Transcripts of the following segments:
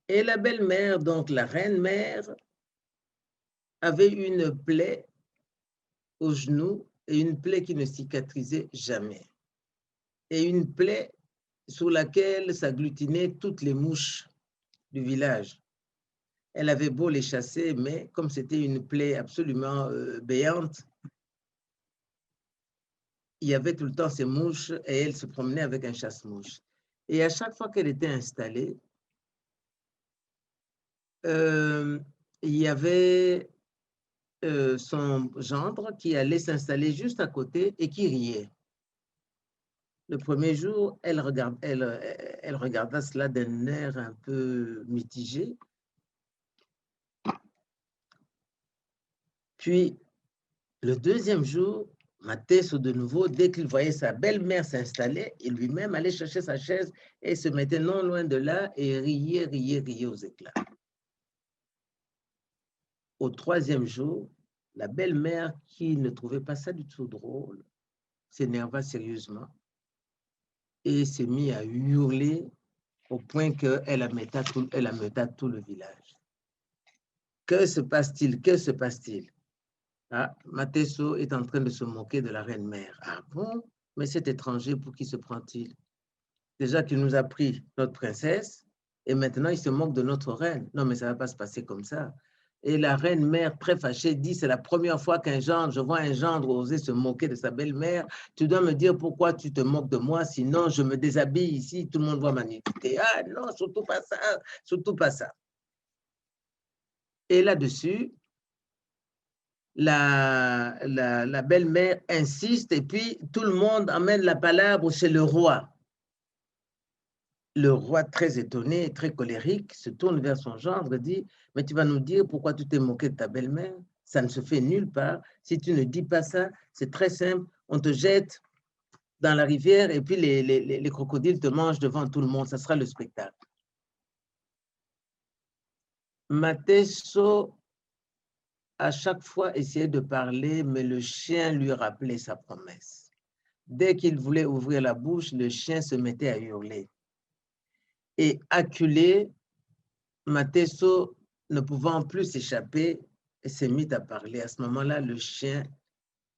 Et la belle-mère, donc la reine-mère, avait une plaie au genou et une plaie qui ne cicatrisait jamais. Et une plaie sur laquelle s'agglutinaient toutes les mouches du village. Elle avait beau les chasser, mais comme c'était une plaie absolument béante, il y avait tout le temps ces mouches et elle se promenait avec un chasse-mouches. Et à chaque fois qu'elle était installée, euh, il y avait son gendre qui allait s'installer juste à côté et qui riait. Le premier jour, elle regarda cela d'un air un peu mitigé. Puis, le deuxième jour, Mathieu, de nouveau, dès qu'il voyait sa belle-mère s'installer, il lui-même allait chercher sa chaise et se mettait non loin de là et riait aux éclats. Au troisième jour, la belle-mère, qui ne trouvait pas ça du tout drôle, s'énerva sérieusement et s'est mise à hurler au point qu'elle ameuta tout le village. Que se passe-t-il? Que se passe-t-il? Ah, Matesso est en train de se moquer de la reine-mère. Ah bon? Mais cet étranger, pour qui se prend-il? Déjà qu'il nous a pris notre princesse et maintenant il se moque de notre reine. Non, mais ça ne va pas se passer comme ça. Et la reine-mère, très fâchée, dit, c'est la première fois je vois un gendre oser se moquer de sa belle-mère. Tu dois me dire pourquoi tu te moques de moi, sinon je me déshabille ici, tout le monde voit ma nudité. Ah non, surtout pas ça, surtout pas ça. Et là-dessus, la belle-mère insiste et puis tout le monde emmène la palabre chez le roi. Le roi, très étonné, très colérique, se tourne vers son gendre et dit « Mais tu vas nous dire pourquoi tu t'es moqué de ta belle-mère? Ça ne se fait nulle part. Si tu ne dis pas ça, c'est très simple. On te jette dans la rivière et puis les crocodiles te mangent devant tout le monde. Ça sera le spectacle. » Matesso, à chaque fois, essayait de parler, mais le chien lui rappelait sa promesse. Dès qu'il voulait ouvrir la bouche, le chien se mettait à hurler. Et acculé, Matesso, ne pouvant plus s'échapper, s'est mis à parler. À ce moment-là, le chien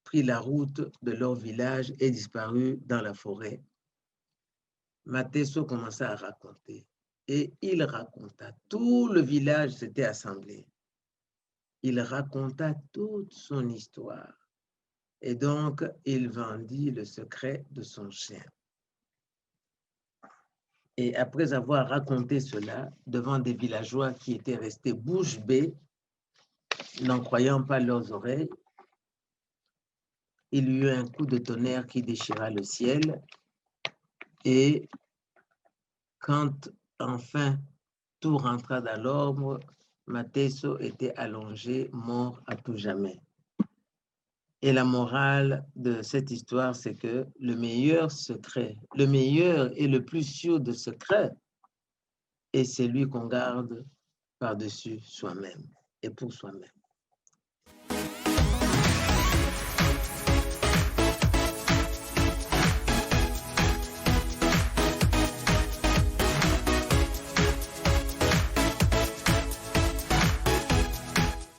prit la route de leur village et disparut dans la forêt. Matesso commença à raconter. Et il raconta. Tout le village s'était assemblé. Il raconta toute son histoire. Et donc, il vendit le secret de son chien. Et après avoir raconté cela devant des villageois qui étaient restés bouche bée, n'en croyant pas leurs oreilles, il y eut un coup de tonnerre qui déchira le ciel. Et quand enfin tout rentra dans l'ordre, Matesso était allongé, mort à tout jamais. Et la morale de cette histoire, c'est que le meilleur secret, le meilleur et le plus sûr de secrets est celui qu'on garde par-dessus soi-même et pour soi-même.